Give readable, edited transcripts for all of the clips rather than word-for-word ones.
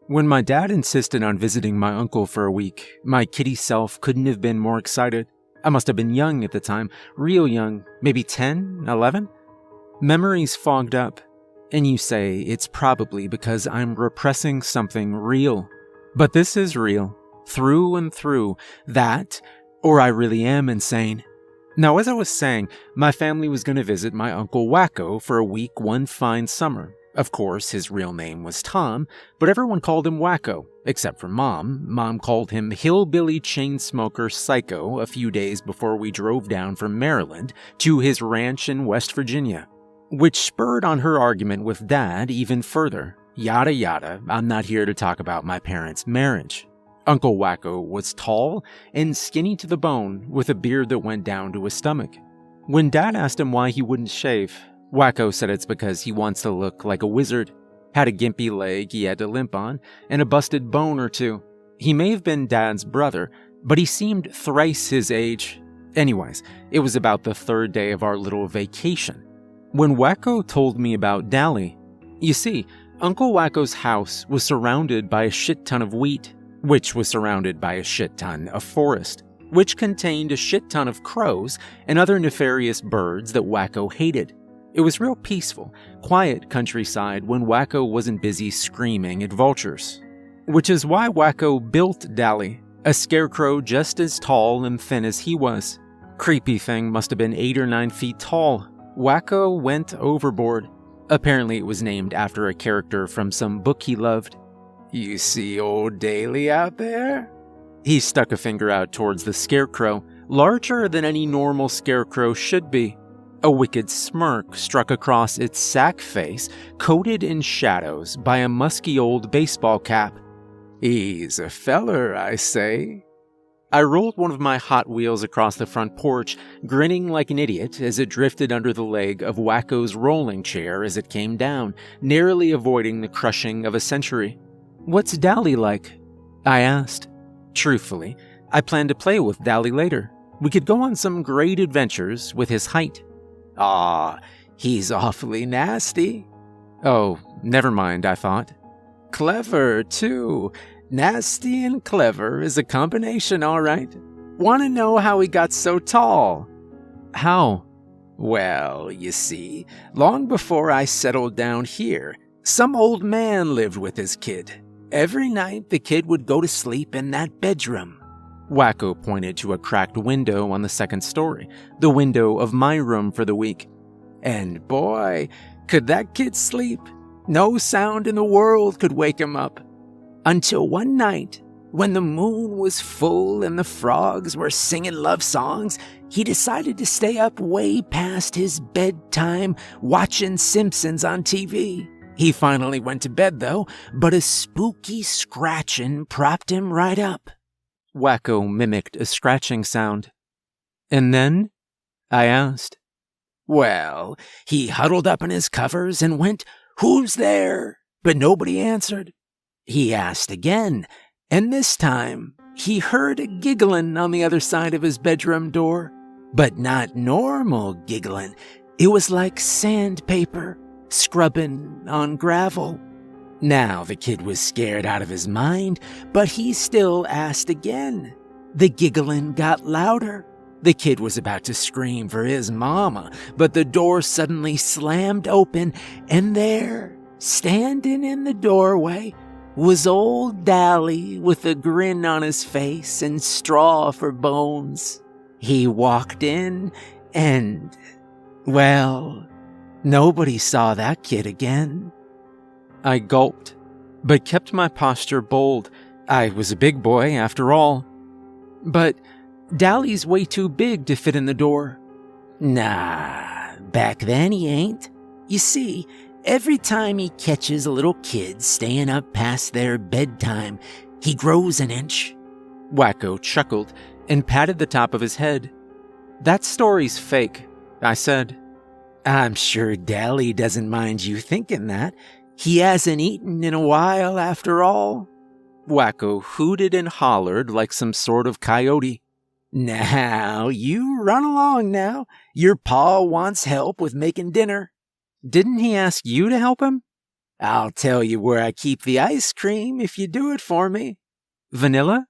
When my dad insisted on visiting my uncle for a week, my kiddie self couldn't have been more excited. I must have been young at the time, real young, maybe 10, 11? Memories fogged up, and you say it's probably because I'm repressing something real. But this is real, through and through, that, or I really am insane. Now, as I was saying, my family was going to visit my Uncle Wacko for a week one fine summer. Of course, his real name was Tom, but everyone called him Wacko, except for Mom. Mom called him Hillbilly Chainsmoker Psycho a few days before we drove down from Maryland to his ranch in West Virginia, which spurred on her argument with Dad even further. Yada yada, I'm not here to talk about my parents' marriage. Uncle Wacko was tall and skinny to the bone, with a beard that went down to his stomach. When Dad asked him why he wouldn't shave, Wacko said it's because he wants to look like a wizard. Had a gimpy leg he had to limp on, and a busted bone or two. He may have been Dad's brother, but he seemed thrice his age. Anyways, it was about the third day of our little vacation when Wacko told me about Dally. You see, Uncle Wacko's house was surrounded by a shit ton of wheat, which was surrounded by a shit ton of forest, which contained a shit ton of crows and other nefarious birds that Wacko hated. It was real peaceful, quiet countryside when Wacko wasn't busy screaming at vultures. Which is why Wacko built Dally, a scarecrow just as tall and thin as he was. Creepy thing must have been 8 or 9 feet tall. Wacko went overboard. Apparently it was named after a character from some book he loved. "You see old Daly out there?" He stuck a finger out towards the scarecrow, larger than any normal scarecrow should be. A wicked smirk struck across its sack face, coated in shadows by a musky old baseball cap. "He's a feller, I say." I rolled one of my Hot Wheels across the front porch, grinning like an idiot as it drifted under the leg of Wacko's rolling chair as it came down, narrowly avoiding the crushing of a century. "What's Dally like?" I asked. Truthfully, I planned to play with Dally later. We could go on some great adventures with his height. "Aw, he's awfully nasty." Oh, never mind, I thought. "Clever, too. Nasty and clever is a combination, all right. Want to know how he got so tall?" "How?" "Well, you see, long before I settled down here, some old man lived with his kid. Every night the kid would go to sleep in that bedroom." Wacko pointed to a cracked window on the second story, the window of my room for the week. "And boy, could that kid sleep. No sound in the world could wake him up. Until one night, when the moon was full and the frogs were singing love songs, he decided to stay up way past his bedtime watching Simpsons on TV. He finally went to bed, though, but a spooky scratching propped him right up." Wacko mimicked a scratching sound. "And then?" I asked. "Well, he huddled up in his covers and went, 'Who's there?' But nobody answered. He asked again, and this time he heard a giggling on the other side of his bedroom door. But not normal giggling. It was like sandpaper scrubbing on gravel. Now the kid was scared out of his mind, but he still asked again. The giggling got louder. The kid was about to scream for his mama, but the door suddenly slammed open, and there, standing in the doorway, was old Dally with a grin on his face and straw for bones. He walked in and, well, nobody saw that kid again." I gulped, but kept my posture bold. I was a big boy, after all. "But Dally's way too big to fit in the door." "Nah, back then he ain't. You see, every time he catches a little kid staying up past their bedtime, he grows an inch." Wacko chuckled and patted the top of his head. "That story's fake," I said. "I'm sure Dally doesn't mind you thinking that. He hasn't eaten in a while, after all." Wacko hooted and hollered like some sort of coyote. "Now, you run along now. Your pa wants help with making dinner." "Didn't he ask you to help him?" I'll tell you where I keep the ice cream if you do it for me. Vanilla?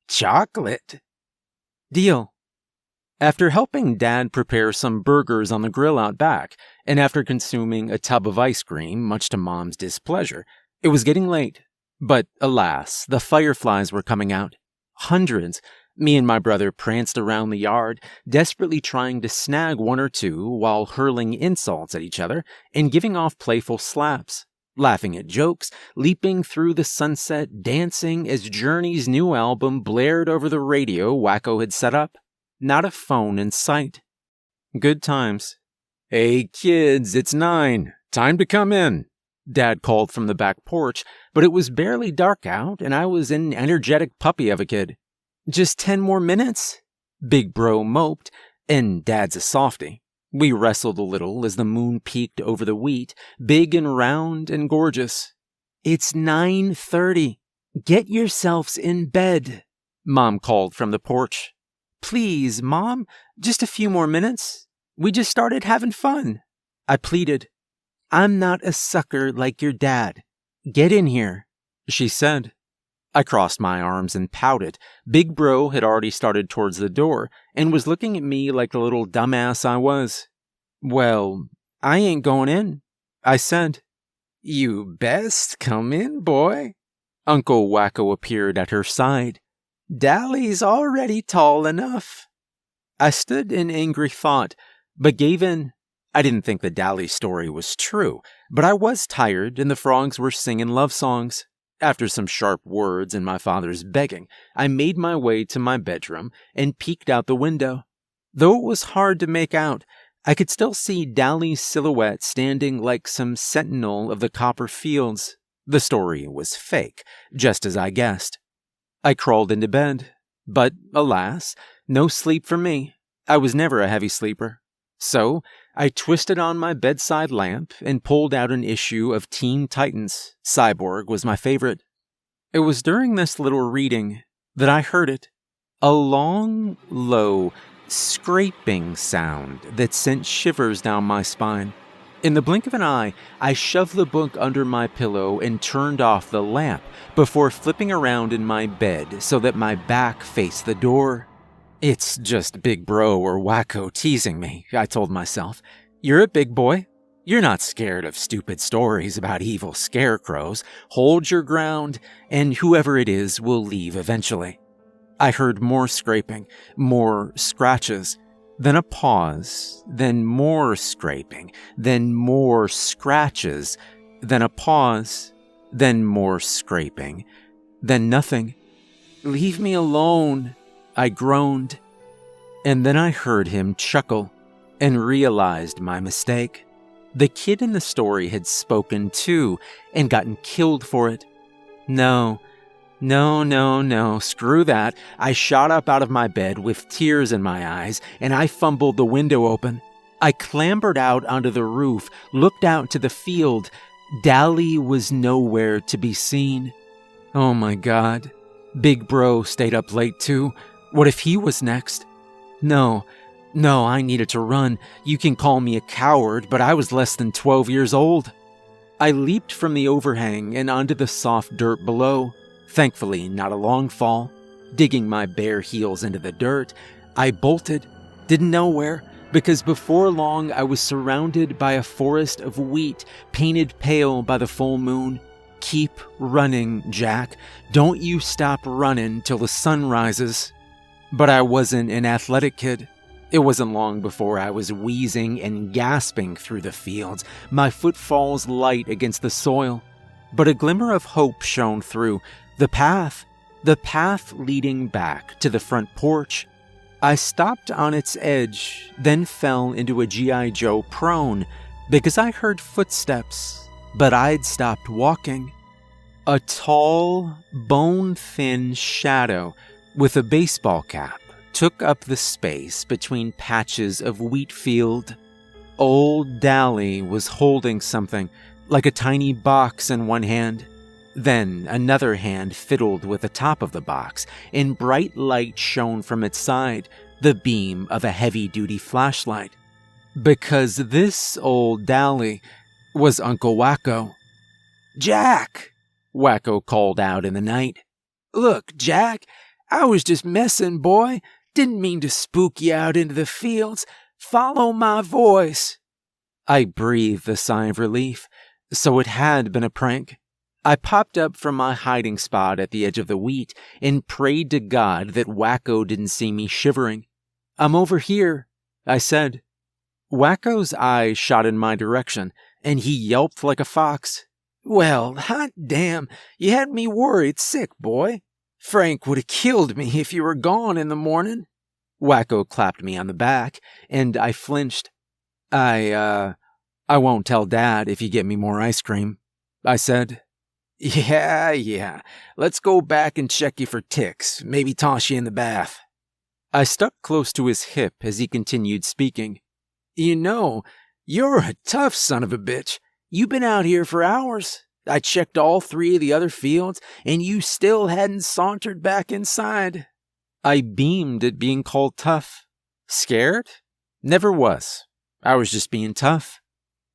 Chocolate. Deal. After helping Dad prepare some burgers on the grill out back, and after consuming a tub of ice cream, much to Mom's displeasure, it was getting late. But alas, the fireflies were coming out. Hundreds. Me and my brother pranced around the yard, desperately trying to snag one or two while hurling insults at each other and giving off playful slaps, laughing at jokes, leaping through the sunset, dancing as Journey's new album blared over the radio Wacko had set up. Not a phone in sight. Good times. Hey kids, it's 9. Time to come in. Dad called from the back porch, but it was barely dark out and I was an energetic puppy of a kid. Just 10 more minutes? Big Bro moped, and Dad's a softy. We wrestled a little as the moon peeked over the wheat, big and round and gorgeous. It's 9:30. Get yourselves in bed, Mom called from the porch. Please, Mom, just a few more minutes. We just started having fun, I pleaded. I'm not a sucker like your dad. Get in here, she said. I crossed my arms and pouted. Big Bro had already started towards the door and was looking at me like the little dumbass I was. Well, I ain't going in, I said. You best come in, boy. Uncle Wacko appeared at her side. Dally's already tall enough. I stood in angry thought, but gave in. I didn't think the Dally story was true, but I was tired and the frogs were singing love songs. After some sharp words and my father's begging, I made my way to my bedroom and peeked out the window. Though it was hard to make out, I could still see Dally's silhouette standing like some sentinel of the copper fields. The story was fake, just as I guessed. I crawled into bed, but alas, no sleep for me. I was never a heavy sleeper. So I twisted on my bedside lamp and pulled out an issue of Teen Titans. Cyborg was my favorite. It was during this little reading that I heard it. A long, low, scraping sound that sent shivers down my spine. In the blink of an eye, I shoved the book under my pillow and turned off the lamp before flipping around in my bed so that my back faced the door. It's just Big Bro or Wacko teasing me, I told myself. You're a big boy. You're not scared of stupid stories about evil scarecrows. Hold your ground, and whoever it is will leave eventually. I heard more scraping, more scratches, then a pause, then more scraping, then more scratches, then a pause, then more scraping, then nothing. Leave me alone, I groaned. And then I heard him chuckle and realized my mistake. The kid in the story had spoken too and gotten killed for it. No, screw that. I shot up out of my bed with tears in my eyes and I fumbled the window open. I clambered out onto the roof, looked out to the field. Dally was nowhere to be seen. Oh my God. Big Bro stayed up late too. What if he was next? No, I needed to run. You can call me a coward, but I was less than 12 years old. I leaped from the overhang and onto the soft dirt below. Thankfully, not a long fall. Digging my bare heels into the dirt, I bolted. Didn't know where, because before long I was surrounded by a forest of wheat, painted pale by the full moon. Keep running, Jack. Don't you stop running till the sun rises. But I wasn't an athletic kid. It wasn't long before I was wheezing and gasping through the fields, my footfalls light against the soil. But a glimmer of hope shone through. The path leading back to the front porch. I stopped on its edge, then fell into a G.I. Joe prone because I heard footsteps, but I'd stopped walking. A tall, bone-thin shadow with a baseball cap took up the space between patches of wheat field. Old Dally was holding something, like a tiny box in one hand. Then another hand fiddled with the top of the box, and bright light shone from its side, the beam of a heavy-duty flashlight. Because this old Dally was Uncle Wacko. "Jack!" Wacko called out in the night. "Look, Jack, I was just messing, boy. Didn't mean to spook you out into the fields. Follow my voice." I breathed a sigh of relief. So it had been a prank. I popped up from my hiding spot at the edge of the wheat and prayed to God that Wacko didn't see me shivering. "I'm over here," I said. Wacko's eyes shot in my direction, and he yelped like a fox. "Well, hot damn, you had me worried sick, boy. Frank would have killed me if you were gone in the morning." Wacko clapped me on the back, and I flinched. I won't tell Dad if you get me more ice cream," I said. Yeah. Let's go back and check you for ticks. Maybe toss you in the bath." I stuck close to his hip as he continued speaking. "You know, you're a tough son of a bitch. You've been out here for hours. I checked all 3 of the other fields, and you still hadn't sauntered back inside." I beamed at being called tough. Scared? Never was. I was just being tough.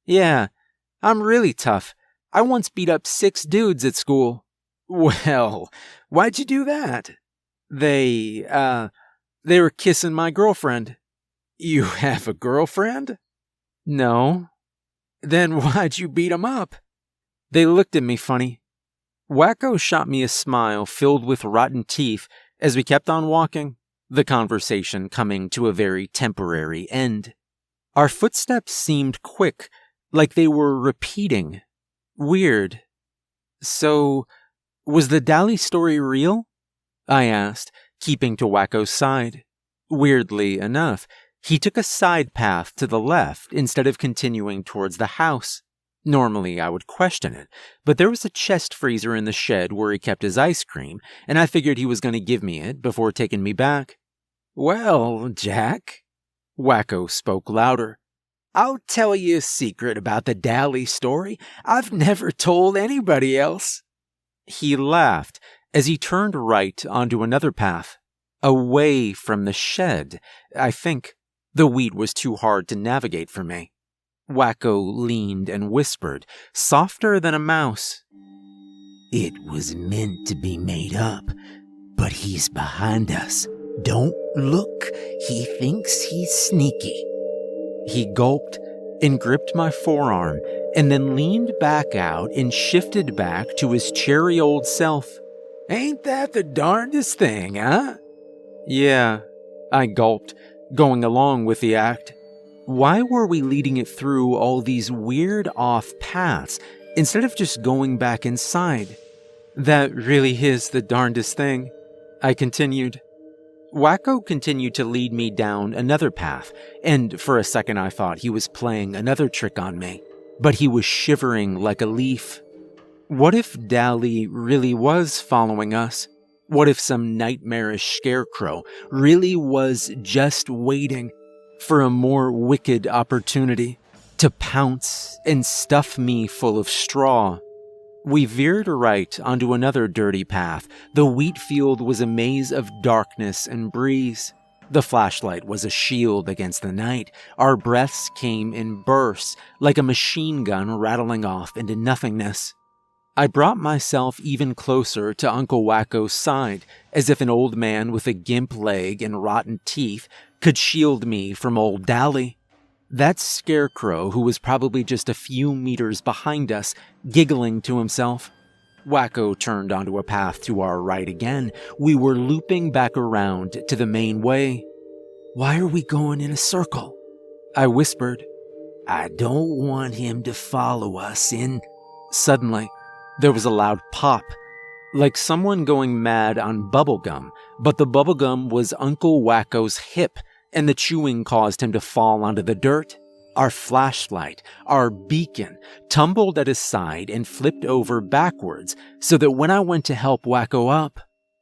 "Yeah, I'm really tough. I once beat up 6 dudes at school." "Well, why'd you do that?" They were kissing my girlfriend." "You have a girlfriend?" "No." "Then why'd you beat 'em up?" They looked at me funny. Wacko shot me a smile filled with rotten teeth as we kept on walking, the conversation coming to a very temporary end. Our footsteps seemed quick, like they were repeating. Weird. "So, was the Dally story real?" I asked, keeping to Wacko's side. Weirdly enough, he took a side path to the left instead of continuing towards the house. Normally, I would question it, but there was a chest freezer in the shed where he kept his ice cream, and I figured he was going to give me it before taking me back. "Well, Jack," Wacko spoke louder, "I'll tell you a secret about the Dally story I've never told anybody else." He laughed as he turned right onto another path, away from the shed, I think. The wheat was too hard to navigate for me. Wacko leaned and whispered, softer than a mouse. "It was meant to be made up, but he's behind us. Don't look, he thinks he's sneaky." He gulped and gripped my forearm and then leaned back out and shifted back to his cherry old self. "Ain't that the darndest thing, huh?" "Yeah," I gulped, going along with the act. Why were we leading it through all these weird off paths instead of just going back inside? "That really is the darndest thing," I continued. Wacko continued to lead me down another path, and for a second I thought he was playing another trick on me, but he was shivering like a leaf. What if Dally really was following us? What if some nightmarish scarecrow really was just waiting for a more wicked opportunity to pounce and stuff me full of straw? We veered right onto another dirty path. The wheat field was a maze of darkness and breeze. The flashlight was a shield against the night. Our breaths came in bursts, like a machine gun rattling off into nothingness. I brought myself even closer to Uncle Wacko's side, as if an old man with a gimp leg and rotten teeth could shield me from old Dally. That Scarecrow, who was probably just a few meters behind us, giggling to himself. Wacko turned onto a path to our right again. We were looping back around to the main way. "Why are we going in a circle?" I whispered. "I don't want him to follow us in." Suddenly, there was a loud pop, like someone going mad on bubblegum, but the bubblegum was Uncle Wacko's hip, and the chewing caused him to fall onto the dirt. Our flashlight, our beacon, tumbled at his side and flipped over backwards so that when I went to help Wacko up,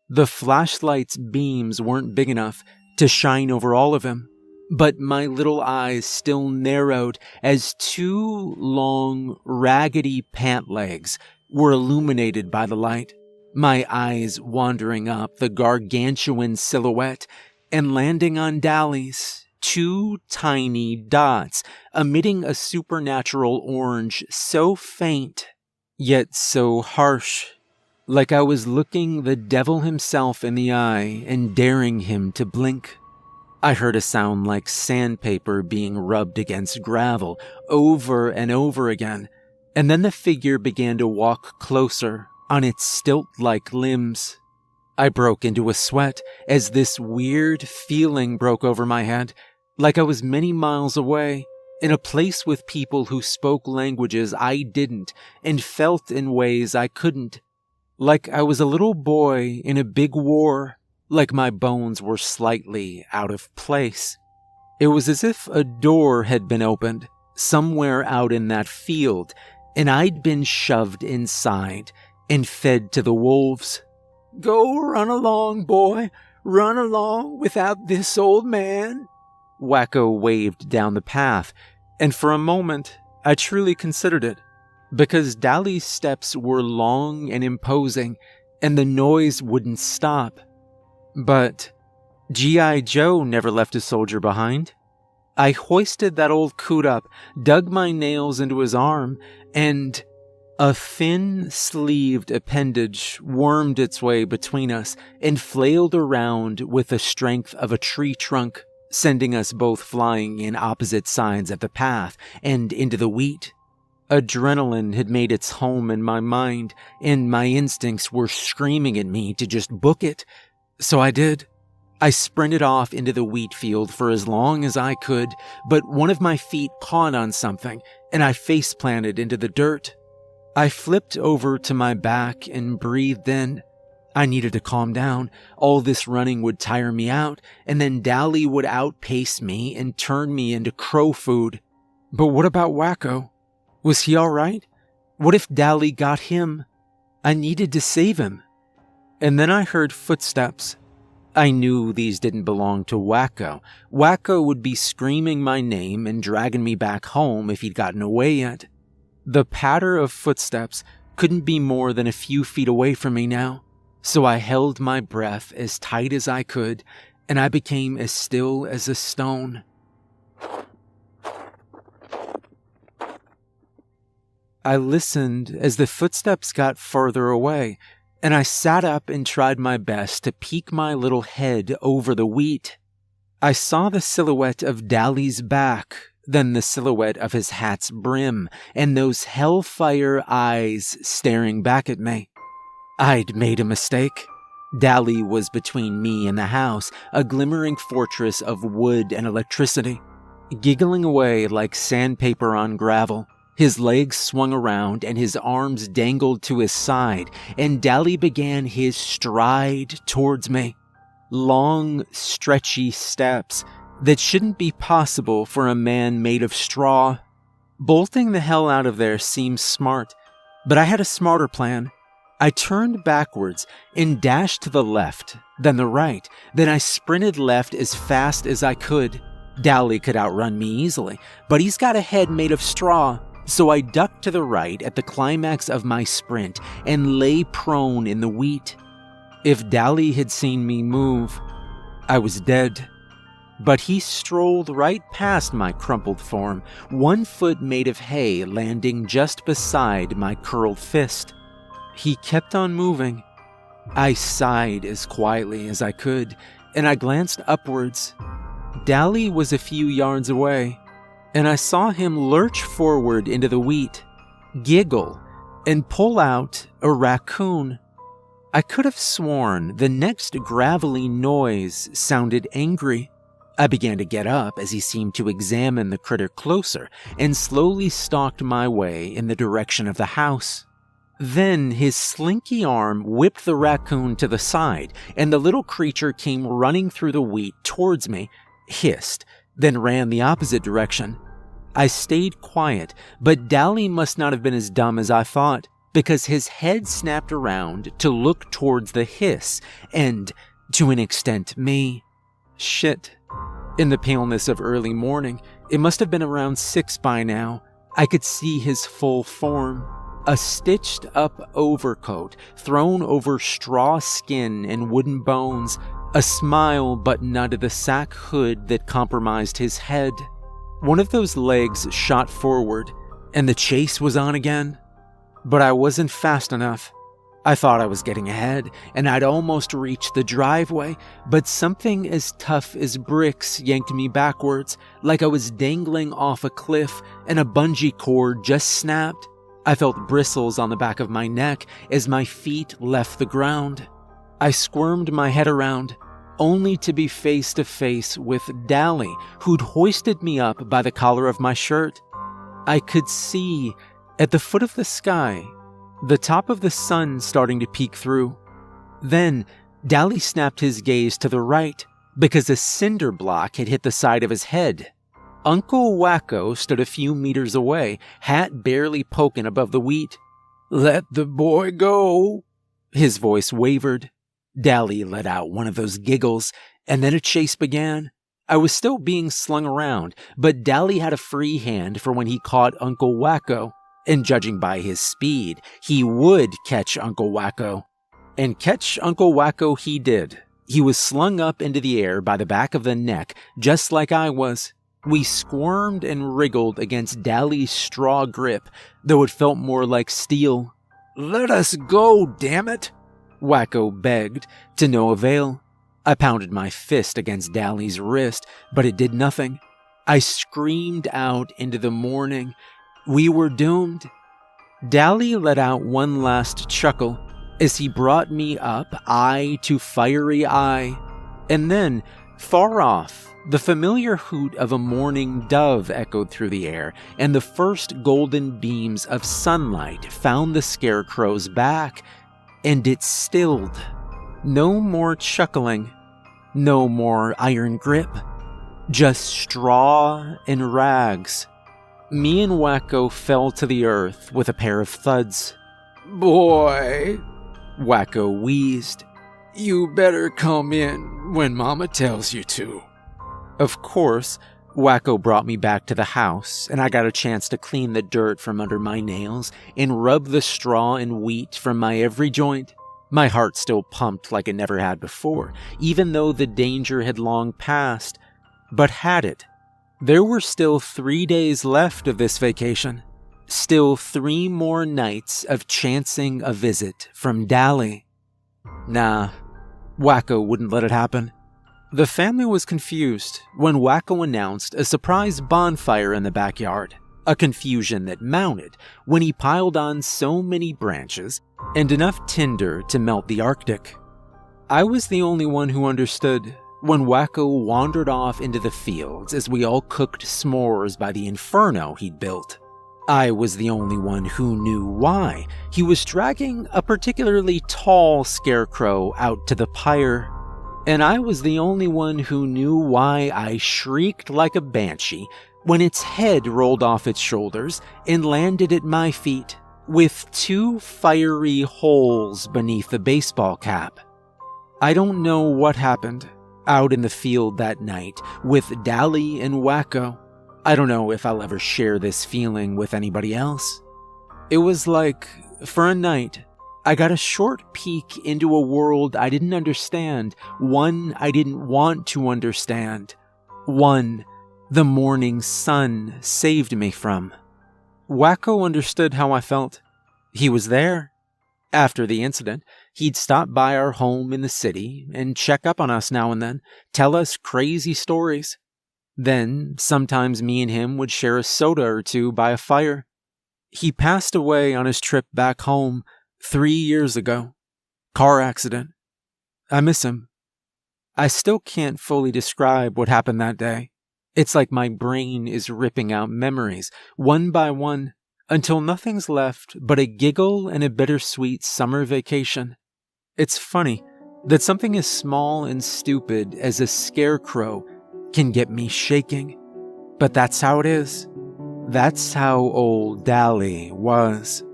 the flashlight's beams weren't big enough to shine over all of him. But my little eyes still narrowed as 2 long, raggedy pant legs were illuminated by the light, my eyes wandering up the gargantuan silhouette and landing on Dally's, 2 tiny dots emitting a supernatural orange so faint yet so harsh, like I was looking the devil himself in the eye and daring him to blink. I heard a sound like sandpaper being rubbed against gravel over and over again, and then the figure began to walk closer on its stilt-like limbs. I broke into a sweat as this weird feeling broke over my head, like I was many miles away, in a place with people who spoke languages I didn't and felt in ways I couldn't. Like I was a little boy in a big war, like my bones were slightly out of place. It was as if a door had been opened somewhere out in that field, and I'd been shoved inside and fed to the wolves. "Go run along, boy, run along without this old man." Wacko waved down the path, and for a moment I truly considered it, because Dali's steps were long and imposing, and the noise wouldn't stop. But G.I. Joe never left a soldier behind. I hoisted that old coot up, dug my nails into his arm, and a thin-sleeved appendage wormed its way between us and flailed around with the strength of a tree trunk, sending us both flying in opposite sides of the path and into the wheat. Adrenaline had made its home in my mind, and my instincts were screaming at me to just book it. So I did. I sprinted off into the wheat field for as long as I could, but one of my feet caught on something, and I face-planted into the dirt. I flipped over to my back and breathed in. I needed to calm down. All this running would tire me out, and then Dali would outpace me and turn me into crow food. But what about Wacko? Was he all right? What if Dali got him? I needed to save him. And then I heard footsteps. I knew these didn't belong to Wacko. Wacko would be screaming my name and dragging me back home if he'd gotten away yet. The patter of footsteps couldn't be more than a few feet away from me now, so I held my breath as tight as I could, and I became as still as a stone. I listened as the footsteps got further away, and I sat up and tried my best to peek my little head over the wheat. I saw the silhouette of Dali's back, then the silhouette of his hat's brim, and those hellfire eyes staring back at me. I'd made a mistake. Dali was between me and the house, a glimmering fortress of wood and electricity. Giggling away like sandpaper on gravel, his legs swung around and his arms dangled to his side, and Dali began his stride towards me. Long, stretchy steps that shouldn't be possible for a man made of straw. Bolting the hell out of there seemed smart, but I had a smarter plan. I turned backwards and dashed to the left, then the right, then I sprinted left as fast as I could. Dali could outrun me easily, but he's got a head made of straw. So I ducked to the right at the climax of my sprint and lay prone in the wheat. If Dali had seen me move, I was dead. But he strolled right past my crumpled form, one foot made of hay landing just beside my curled fist. He kept on moving. I sighed as quietly as I could, and I glanced upwards. Dali was a few yards away, and I saw him lurch forward into the wheat, giggle, and pull out a raccoon. I could have sworn the next gravelly noise sounded angry. I began to get up as he seemed to examine the critter closer and slowly stalked my way in the direction of the house. Then his slinky arm whipped the raccoon to the side, and the little creature came running through the wheat towards me, hissed, then ran the opposite direction. I stayed quiet, but Dali must not have been as dumb as I thought, because his head snapped around to look towards the hiss, and, to an extent, me. Shit. In the paleness of early morning, it must have been around 6 by now, I could see his full form. A stitched-up overcoat thrown over straw skin and wooden bones, a smile buttoned onto the sack hood that compromised his head. One of those legs shot forward, and the chase was on again. but I wasn't fast enough. I thought I was getting ahead, and I'd almost reached the driveway, but something as tough as bricks yanked me backwards, like I was dangling off a cliff and a bungee cord just snapped. I felt bristles on the back of my neck as my feet left the ground. I squirmed my head around, only to be face to face with Dally, who'd hoisted me up by the collar of my shirt. I could see, at the foot of the sky, the top of the sun starting to peek through. Then, Dally snapped his gaze to the right, because a cinder block had hit the side of his head. Uncle Wacko stood a few meters away, hat barely poking above the wheat. "Let the boy go." His voice wavered. Dally let out one of those giggles, and then a chase began. I was still being slung around, but Dally had a free hand for when he caught Uncle Wacko, and judging by his speed, he would catch Uncle Wacko. And catch Uncle Wacko he did. He was slung up into the air by the back of the neck, just like I was. We squirmed and wriggled against Dally's straw grip, though it felt more like steel. "Let us go, damn it!" Wacko begged, to no avail. I pounded my fist against Dally's wrist, but it did nothing. I screamed out into the morning. We were doomed. Dally let out one last chuckle as he brought me up eye to fiery eye. And then, far off, the familiar hoot of a morning dove echoed through the air, and the first golden beams of sunlight found the Scarecrow's back, and it stilled. No more chuckling, no more iron grip, just straw and rags. Me and Wacko fell to the earth with a pair of thuds. "Boy," Wacko wheezed, "you better come in when Mama tells you to." Of course, Wacko brought me back to the house, and I got a chance to clean the dirt from under my nails and rub the straw and wheat from my every joint. My heart still pumped like it never had before, even though the danger had long passed. But had it? There were still 3 days left of this vacation. Still 3 more nights of chancing a visit from Dally. Nah, Wacko wouldn't let it happen. The family was confused when Wacko announced a surprise bonfire in the backyard, a confusion that mounted when he piled on so many branches and enough tinder to melt the Arctic. I was the only one who understood when Wacko wandered off into the fields as we all cooked s'mores by the inferno he'd built. I was the only one who knew why he was dragging a particularly tall Scarecrow out to the pyre. And I was the only one who knew why I shrieked like a banshee when its head rolled off its shoulders and landed at my feet, with 2 fiery holes beneath the baseball cap. I don't know what happened out in the field that night with Dally and Wacko. I don't know if I'll ever share this feeling with anybody else. It was like, for a night, I got a short peek into a world I didn't understand, one I didn't want to understand, one the morning sun saved me from. Wacko understood how I felt. He was there. After the incident, he'd stop by our home in the city and check up on us now and then, tell us crazy stories. Then, sometimes me and him would share a soda or two by a fire. He passed away on his trip back home 3 years ago. Car accident. I miss him. I still can't fully describe what happened that day. It's like my brain is ripping out memories, one by one, until nothing's left but a giggle and a bittersweet summer vacation. It's funny that something as small and stupid as a scarecrow can get me shaking. But that's how it is. That's how old Dally was.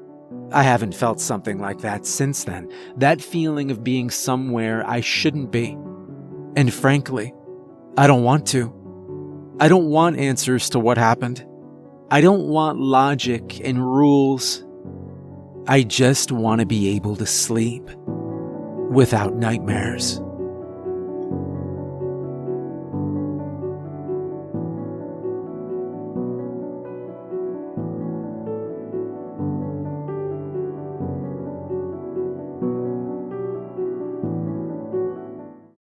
I haven't felt something like that since then, that feeling of being somewhere I shouldn't be. And frankly, I don't want to. I don't want answers to what happened. I don't want logic and rules. I just want to be able to sleep without nightmares.